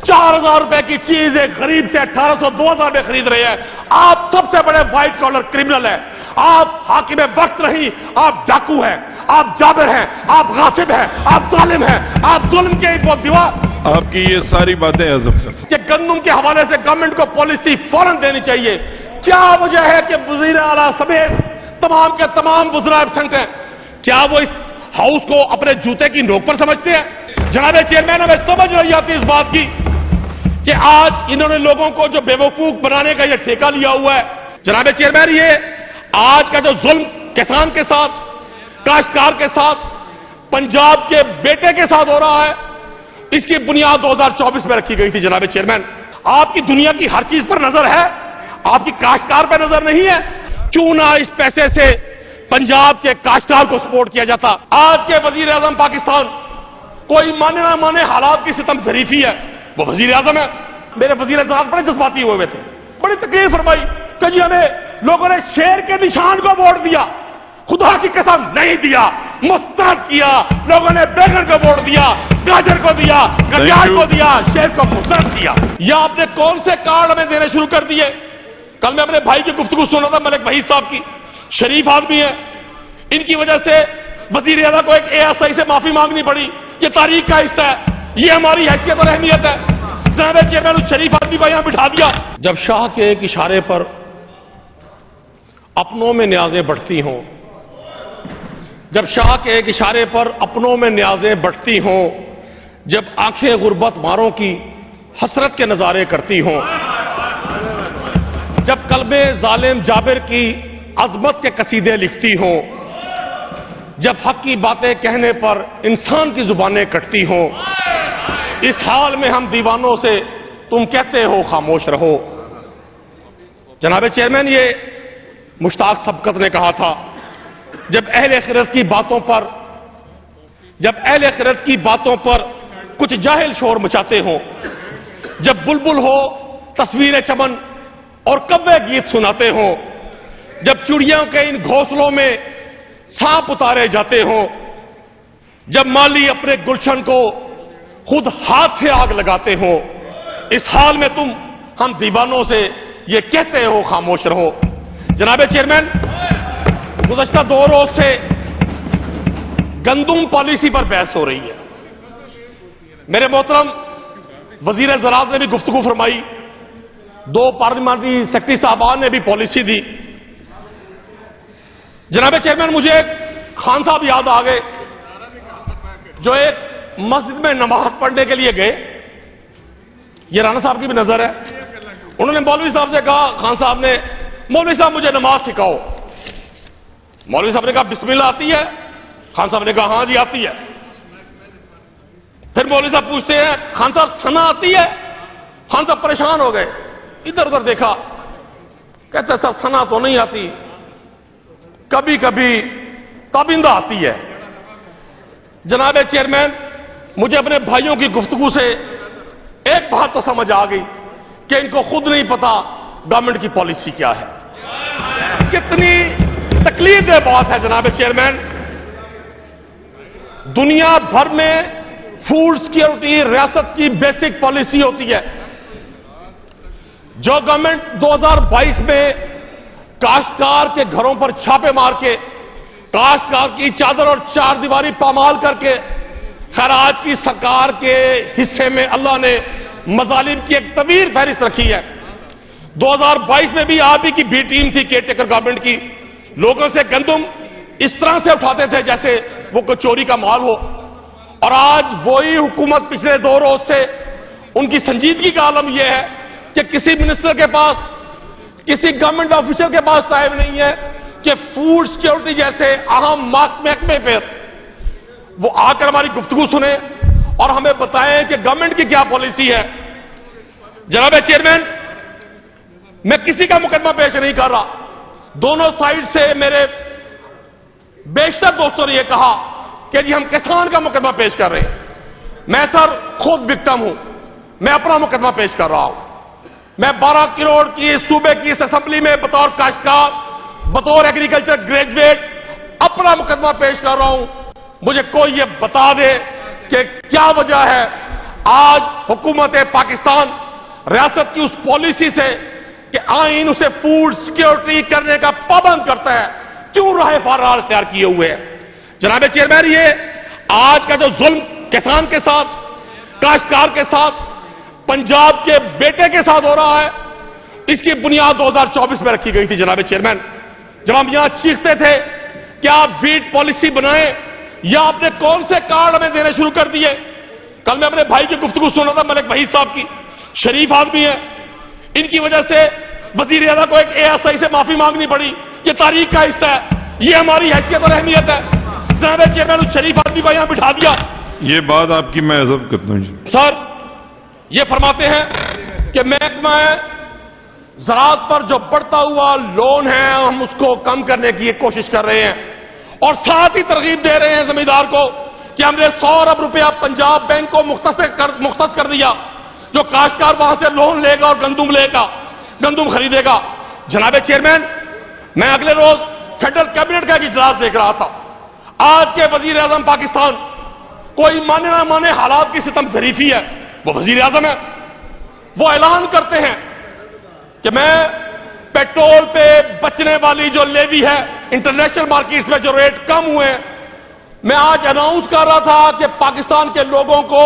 4,000 रुपए की चीज एक गरीब से 1,800 2,000 में खरीद रहे हैं। आप सबसे बड़े व्हाइट कॉलर क्रिमिनल हैं। आप हाकिम वक्त नहीं, आप डाकू हैं, आप जाबिर हैं, आप गासिब हैं, आप जालिम हैं, आप जुल्म के दीवार। आपकी ये सारी बातें हजम कर कि गंदम के हवाले से गवर्नमेंट को पॉलिसी फौरन देनी चाहिए। क्या वजह है कि वजीर आला समेत तमाम के तमाम वज़रा एब्सेंट हैं? क्या वो इस हाउस को अपने जूते की नोक पर समझते हैं? जनाब चेयरमैन, हमें समझ नहीं आती इस बात की कि आज इन्होंने लोगों को जो बेवकूफ बनाने का ये ठेका लिया हुआ है। जनाब चेयरमैन, ये आज का जो जुल्म किसान के साथ, काश्तकार के साथ, पंजाब के बेटे के साथ हो रहा है, इसकी बुनियाद 2024 में रखी गई थी। जनाब चेयरमैन, आपकी दुनिया की हर चीज पर नजर है, आपकी काश्तकार पर नजर नहीं है। क्यों ना इस पैसे से पंजाब के काश्तकार को सपोर्ट किया जाता? आज के वजीर आजम पाकिस्तान, कोई माने ना माने हालात की सितम शरीफी है, वो वजीर आजम है। मेरे वजीर आजम बड़े जज्बाती हुए थे, बड़ी तकलीफ फरमाई कि जी हमें लोगों ने शेर के निशान को वोट दिया। खुदा की कसम नहीं दिया, मुस्तरद किया। लोगों ने बैगन को वोट दिया, गाजर को दिया, गंजाल को दिया, शेर को मुस्तरद किया। या आपने कौन से कार्ड हमें देने शुरू कर दिए? कल मैं अपने भाई की गुफ्तगू सुन रहा था, मलिक वहीद साहब की, शरीफ आदमी है, इनकी वजह से वजीर आज़म को एक ASI से माफी मांगनी पड़ी। ये तारीख का हिस्सा है, ये हमारी हैसियत और अहमियत है। जनाब चेयरमैन, उस शरीफ आदमी को यहां बिठा दिया। जब शाह के एक इशारे पर अपनों में न्याजें बढ़ती हों, जब शाह के एक इशारे पर अपनों में न्याजें बढ़ती हों, जब आंखें गुर्बत मारों की हसरत के नजारे करती हों, जब कल्बे जालिम जाबिर की अजमत के कसीदे लिखती हों, जब हक की बातें कहने पर इंसान की जुबानें कटती हों, इस हाल में हम दीवानों से तुम कहते हो खामोश रहो। जनाब चेयरमैन, ये मुश्ताक सबकत ने कहा था, जब अहले खिरत की बातों पर, जब अहले खिरत की बातों पर कुछ जाहिल शोर मचाते हो, जब बुलबुल हो तस्वीरें चमन और कव्वे गीत सुनाते हो, जब चिड़ियों के इन घोंसलों में सांप उतारे जाते हो, जब माली अपने गुलशन को खुद हाथ से आग लगाते हो, इस हाल में तुम हम दीवानों से ये कहते हो खामोश रहो। जनाब चेयरमैन, गुज़श्ता 2 रोज से गंदम पॉलिसी पर बहस हो रही है। मेरे मोहतरम वजीर ज़राअत ने भी गुफ्तगू फरमाई, 2 पार्लियामेंट्री सेक्रेटरी साहबान ने भी पॉलिसी दी। जनाब चेयरमैन, मुझे एक खान साहब याद आ गए जो एक मस्जिद में नमाज पढ़ने के लिए गए। ये राणा साहब की भी नजर है। उन्होंने मौलवी साहब से कहा, खान साहब ने, मौलवी साहब मुझे नमाज सिखाओ। मौलवी साहब ने कहा बिस्मिल्लाह आती है? खान साहब ने कहा हाँ जी आती है। फिर मौलवी साहब पूछते हैं, खान साहब सना आती है? खान साहब परेशान हो गए, इधर उधर देखा, कहते सर सना तो नहीं आती, कभी कभी ताबिंदा आती है। जनाब चेयरमैन, मुझे अपने भाइयों की गुफ्तगू से एक बात तो समझ आ गई कि इनको खुद नहीं पता गवर्नमेंट की पॉलिसी क्या है। कितनी तकलीफ दे बात है जनाब चेयरमैन, दुनिया भर में फूड सिक्योरिटी रियासत की बेसिक पॉलिसी होती है। जो गवर्नमेंट 2022 में काश्तकार के घरों पर छापे मार के काश्तकार की चादर और 4 दीवारी पामाल करके, खैर आज की सरकार के हिस्से में अल्लाह ने मजालिम की एक तवील फहरिस्त रखी है। 2022 में भी आप ही की बी टीम थी केयरटेकर गवर्नमेंट की, लोगों से गंदम इस तरह से उठाते थे जैसे वो कोई चोरी का माल हो। और आज वही हुकूमत पिछले 2 रोज से उनकी संजीदगी का आलम यह है कि किसी मिनिस्टर के पास, किसी गवर्नमेंट ऑफिसर के पास टाइम नहीं है कि फूड सिक्योरिटी जैसे अहम महकमे पर वो आकर हमारी गुफ्तगू सुने और हमें बताएं कि गवर्नमेंट की क्या पॉलिसी है। जनाब चेयरमैन, मैं किसी का मुकदमा पेश नहीं कर रहा, दोनों साइड से मेरे बेशतर दोस्तों ने यह कहा कि जी हम किसान का मुकदमा पेश कर रहे हैं। मैं सर खुद विक्टिम हूं, मैं अपना मुकदमा पेश कर रहा हूं। मैं 12 करोड़ की सूबे की इस असेंबली में बतौर काश्तकार, बतौर एग्रीकल्चर ग्रेजुएट अपना मुकदमा पेश कर रहा हूं। मुझे कोई ये बता दे कि क्या वजह है آج حکومت پاکستان ریاست کی اس پالیسی سے کہ آئین اسے فوڈ سیکیورٹی کرنے کا پابند کرتا ہے کیوں راہ فرار اختیار کیے ہوئے ہیں؟ جناب چیئرمین، یہ آج کا جو ظلم کسان کے ساتھ، کاشتکار کے ساتھ، پنجاب کے بیٹے کے ساتھ ہو رہا ہے، اس کی بنیاد 2024 میں رکھی گئی تھی جناب چیئرمین، جب ہم یہاں چیختے تھے کہ آپ ویٹ پالیسی بنائیں یا آپ نے کون سے کارڈ ہمیں دینے شروع کر دیے۔ کل میں اپنے بھائی کی گفتگو سن رہا تھا، ملک وحید صاحب کی، شریف آدمی ہے، ان کی وجہ سے وزیر اعلیٰ کو ایک ASI سے معافی مانگنی پڑی، یہ تاریخ کا حصہ ہے، یہ ہماری حیثیت اور اہمیت ہے۔ جناب چیئرمین اس شریف آدمی کو یہاں بٹھا دیا۔ یہ بات آپ کی میں عزت کرتا ہوں جی۔ سر یہ فرماتے ہیں کہ محکمہ زراعت پر جو بڑھتا ہوا لون ہے ہم اس کو کم کرنے کی کوشش کر رہے ہیں، اور ساتھ ہی ترغیب دے رہے ہیں زمیندار کو کہ ہم نے 100 ارب روپیہ پنجاب بینک کو مختص کر دیا، جو کاشتکار وہاں سے لون لے گا اور گندم خریدے گا۔ جناب چیئرمین، میں اگلے روز فیڈرل کیبنٹ کا ایک اجلاس دیکھ رہا تھا۔ آج کے وزیر اعظم پاکستان، کوئی مانے نہ مانے حالات کی ستم ظریفی ہے، وہ وزیر اعظم ہے، وہ اعلان کرتے ہیں کہ میں پیٹرول پہ بچنے والی جو لیوی ہے انٹرنیشنل مارکیٹس میں جو ریٹ کم ہوئے ہیں، میں آج اناؤنس کر رہا تھا کہ پاکستان کے لوگوں کو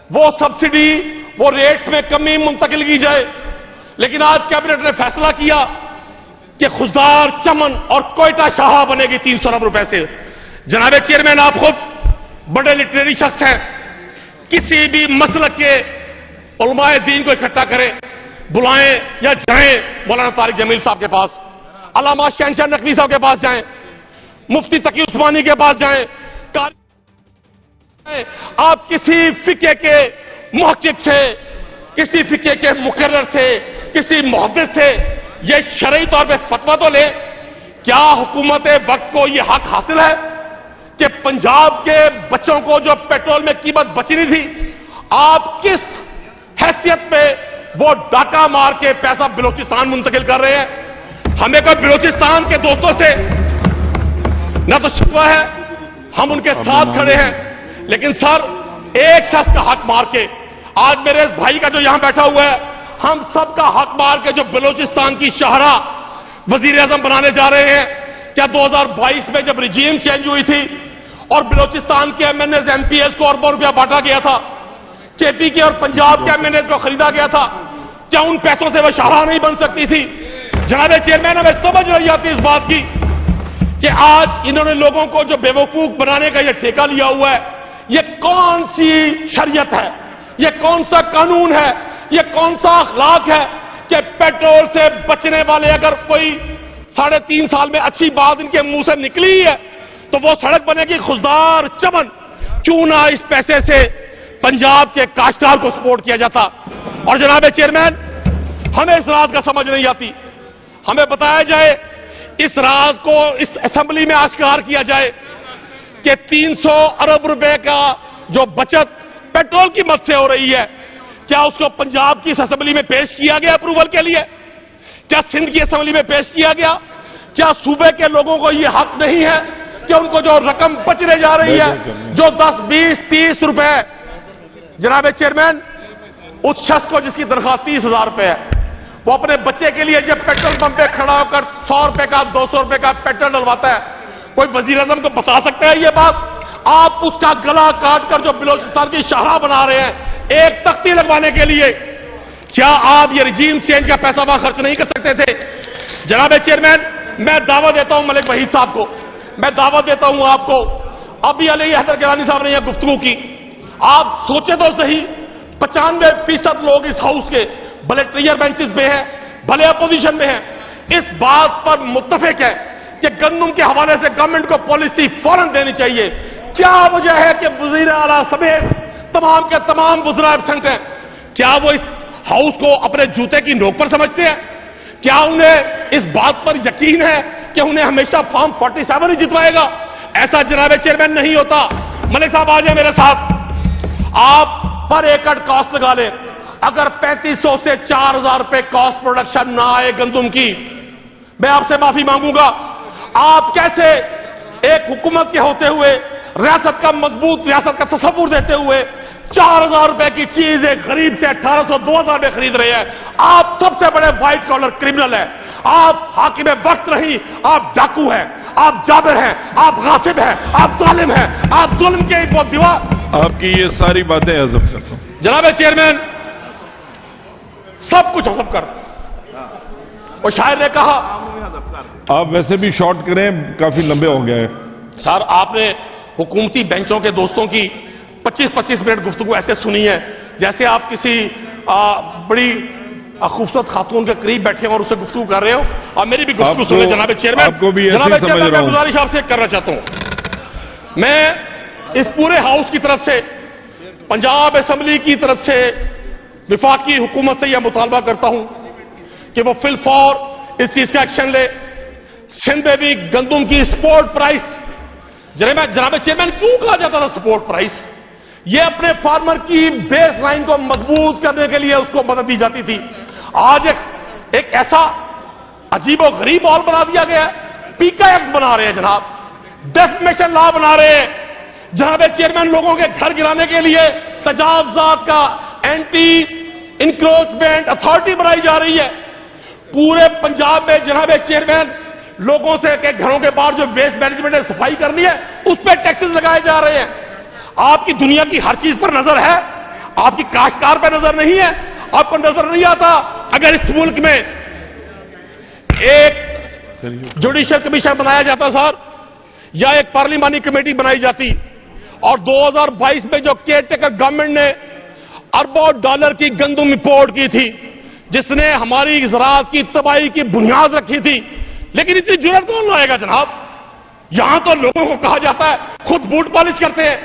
وہ سبسڈی، وہ ریٹس میں کمی منتقل کی جائے، لیکن آج کیبنٹ نے فیصلہ کیا کہ خضدار، چمن اور کوئٹہ شاہا بنے گی 300 ارب روپے سے۔ جناب چیئرمین، آپ خود بڑے لٹریری شخص ہیں، کسی بھی مسلک کے علماء دین کو اکٹھا کریں، بلائیں یا جائیں مولانا طارق جمیل صاحب کے پاس، علامہ شہنشاہ نقوی صاحب کے پاس جائیں، مفتی تقی عثمانی کے پاس جائیں، آپ کسی فقہ کے محقق سے، کسی فقہ کے مقرر سے، کسی محدث سے یہ شرعی طور پہ فتویٰ تو لیں، کیا حکومت وقت کو یہ حق حاصل ہے کہ پنجاب کے بچوں کو جو پیٹرول میں قیمت بچنی تھی، آپ کس حیثیت پہ وہ ڈاکہ مار کے پیسہ بلوچستان منتقل کر رہے ہیں؟ ہمیں کوئی بلوچستان کے دوستوں سے نہ تو شکوہ ہے، ہم ان کے ساتھ کھڑے ہیں، لیکن سر ایک شخص کا حق مار کے، آج میرے اس بھائی کا جو یہاں بیٹھا ہوا ہے، ہم سب کا حق مار کے جو بلوچستان کی شاہراہ وزیر اعظم بنانے جا رہے ہیں، کیا 2022 میں جب رجیم چینج ہوئی تھی اور بلوچستان کے MNAs MPs کو اربوں روپیہ بانٹا گیا تھا، KP کے اور پنجاب کے MNAs کو خریدا گیا تھا، کیا ان پیسوں سے وہ شاہراہ نہیں بن سکتی تھی؟ جناب چیئرمین، ہمیں سمجھ نہیں آتی اس بات کی کہ آج انہوں نے لوگوں کو جو بیوقوف بنانے کا یہ ٹھیکہ لیا ہوا ہے، یہ کون سی شریعت ہے، یہ کون سا قانون ہے، یہ کون سا اخلاق ہے کہ پیٹرول سے بچنے والے اگر کوئی 3.5 سال میں اچھی بات ان کے منہ سے نکلی ہے تو وہ سڑک بنے گی خضدار، چمن، کیوں نہ اس پیسے سے پنجاب کے کاشتکار کو سپورٹ کیا جاتا؟ اور جناب چیئرمین، ہمیں اس رات کا سمجھ نہیں آتی، ہمیں بتایا جائے، اس راز کو اس اسمبلی میں آشکار کیا جائے کہ 300 ارب روپے کا جو بچت پیٹرول کی مد سے ہو رہی ہے، کیا اس کو پنجاب کی اس اسمبلی میں پیش کیا گیا اپروول کے لیے؟ کیا سندھ کی اسمبلی میں پیش کیا گیا؟ کیا صوبے کے لوگوں کو یہ حق نہیں ہے کہ ان کو جو رقم بچنے جا رہی ہے، جو 10 20 30 روپے، جناب چیئرمین، اس شخص کو جس کی تنخواہ 30,000 روپے ہے، وہ اپنے بچے کے لیے جب پیٹرول پمپ پہ کھڑا ہو کر 100 روپے کا 200 روپے کا پیٹرول ڈلواتا ہے، کوئی وزیر اعظم کو بتا سکتا ہے یہ بات؟ آپ اس کا گلا کاٹ کر جو بلوچستان کی شاہراہ بنا رہے ہیں ایک تختی لگوانے کے لیے، کیا آپ یہ رجیم چینج کا پیسہ وہاں خرچ نہیں کر سکتے تھے؟ جناب چیئرمین، میں دعوت دیتا ہوں ملک وحید صاحب کو، میں دعوت دیتا ہوں آپ کو، ابھی علی حیدر گیلانی صاحب نے یہ گفتگو کی، آپ سوچے تو صحیح، 95% لوگ اس ہاؤس کے بھلے ٹریئر بینچز میں ہیں، بھلے اپوزیشن میں ہیں، اس بات پر متفق ہے کہ گندم کے حوالے سے گورنمنٹ کو پالیسی فوراً دینی چاہیے۔ کیا وجہ ہے کہ وزیر اعلیٰ سمیت تمام کے تمام وزراء ایبسنٹ ہیں؟ کیا وہ اس ہاؤس کو اپنے جوتے کی نوک پر سمجھتے ہیں؟ کیا انہیں اس بات پر یقین ہے کہ انہیں ہمیشہ فارم 47 ہی جتوائے گا؟ ایسا جناب چیئرمین نہیں ہوتا۔ ملک صاحب آ جائیں میرے ساتھ، آپ پر ایکڑ کاسٹ لگا لیں، اگر 3500 سے 4000 روپے کاسٹ پروڈکشن نہ آئے گندم کی، میں آپ سے معافی مانگوں گا۔ آپ کیسے ایک حکومت کے ہوتے ہوئے، ریاست کا مضبوط ریاست کا تصور دیتے ہوئے 4,000 रुपए की चीज एक गरीब से 1,800 2,000 में खरीद रहे हैं। आप सबसे बड़े व्हाइट कॉलर क्रिमिनल हैं। आप हाकिम वक्त नहीं, आप डाकू हैं, आप जाबिर हैं, आप गासिब हैं, आप जालिम हैं, आप जुल्म के वो दीवार। आपकी ये सारी बातें हजम करता हूं। जनाब चेयरमैन, सब कुछ हजम कर। और शायर ने कहा, आप वैसे भी शॉर्ट करें, काफी लंबे हो गए। सर आपने हुकूमती बेंचों के दोस्तों की 25-25 मिनट गुफ्तगू ऐसे सुनी है जैसे आप किसी बड़ी खूबसूरत खातून के करीब बैठे और उससे गुफ्तगू कर रहे हो। और मेरी भी गुफ्तगू सुने जनाब चेयरमैन। आपको भी ऐसे जनाब समझ चेयरमैन, रहा मैं हूं। गुजारिश आपसे करना चाहता हूं, मैं इस पूरे हाउस की तरफ से, पंजाब असेंबली की तरफ से विफाकी हुकूमत से यह मुतालबा करता हूं कि वो फिल फॉर इस चीज का एक्शन ले। सिंध में भी गंदुम की सपोर्ट प्राइस, जनाब चेयरमैन, क्यों कहा जाता था सपोर्ट प्राइस? ये अपने फार्मर की बेस लाइन को मजबूत करने के लिए उसको मदद दी जाती थी। आज एक ऐसा अजीबो गरीब माहौल बना दिया गया है। पीका एक्ट बना रहे हैं जनाब, डेफमेशन लॉ बना रहे हैं जनाब चेयरमैन। लोगों के घर गिराने के लिए तजावुजात का एंटी इंक्रोचमेंट अथॉरिटी बनाई जा रही है। पूरे पंजाब में जनाब चेयरमैन लोगों से के घरों के बाहर जो वेस्ट मैनेजमेंट है, सफाई करनी है, उस पर टैक्सेस लगाए जा रहे हैं। आपकी दुनिया की हर चीज पर नजर है, आपकी काश्तकार पर नजर नहीं है। आपको नजर नहीं आता अगर इस मुल्क में एक जुडिशियल कमीशन बनाया जाता सर, या एक पार्लिमानी कमेटी बनाई जाती, और 2022 में जो केयरटेकर गवर्नमेंट ने अरबों डॉलर की गंदुम इंपोर्ट की थी, जिसने हमारी ज़राअत की तबाही की बुनियाद रखी थी, लेकिन इतनी जुर्रत कौन लाएगा जनाब? यहां तो लोगों को कहा जाता है, खुद बूट पॉलिश करते हैं।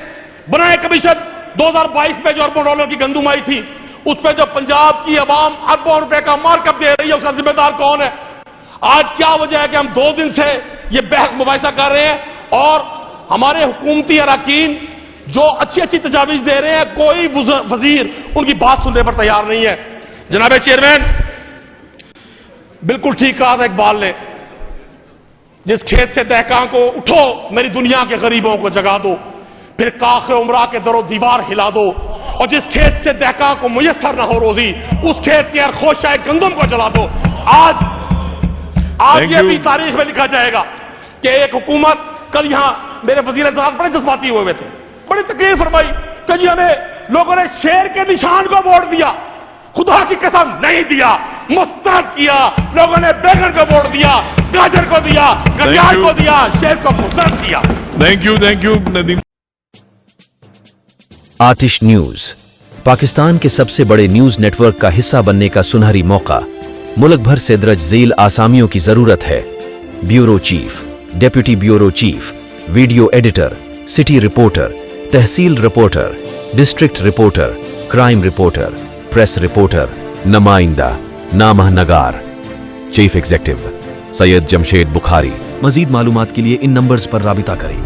बनाए कमीशन 2022 में जो अरबों डॉलर की गंदुम आई थी, उस पर जो पंजाब की आवाम अरबों रुपए का मार्कअप दे रही है, उसका जिम्मेदार कौन है? आज क्या वजह है कि हम 2 दिन से ये बहस मुबाहिसा कर रहे हैं और हमारे हुकूमती अरकान जो अच्छी अच्छी तजावीज दे रहे हैं, कोई वजीर उनकी बात सुनने पर तैयार नहीं है। जनाब चेयरमैन, बिल्कुल ठीक कहा था इकबाल ने, जिस खेत से दहका को उठो मेरी दुनिया के गरीबों को जगा दो, फिर काखे उमरा के दरो दीवार हिला दो, और जिस खेत से दहका को मुयस्सर न हो रोजी, उस खेत के हर खोशाए गंदम को जला दो। आज ये भी तारीख में लिखा जाएगा कि एक हुकूमत, कल यहां मेरे वजीर ज़राअत बड़े जज्बाती हुए थे, बड़ी तकलीफ फरमाई कि जी हमें लोगों ने शेर के निशान को वोट दिया। खुदा की कसम नहीं दिया, मुस्तरद किया। लोगों ने बैगन को वोट दिया, गाजर को दिया, गंजाल को दिया, शेर को मुस्तरद किया। Thank you Nadeem. Aatish news, Pakistan के सबसे बड़े न्यूज नेटवर्क का हिस्सा बनने का सुनहरी मौका। मुल्क भर से दर्ज झेल आसामियों की जरूरत है। Bureau chief, deputy bureau chief, video editor, city reporter, tehsil reporter, district reporter, crime reporter, press reporter, नुमाइंदा, नामहनगार। Chief executive Syed Jamshed Bukhari. मजीद मालूमात के लिए इन नंबर्स पर राबिता करें।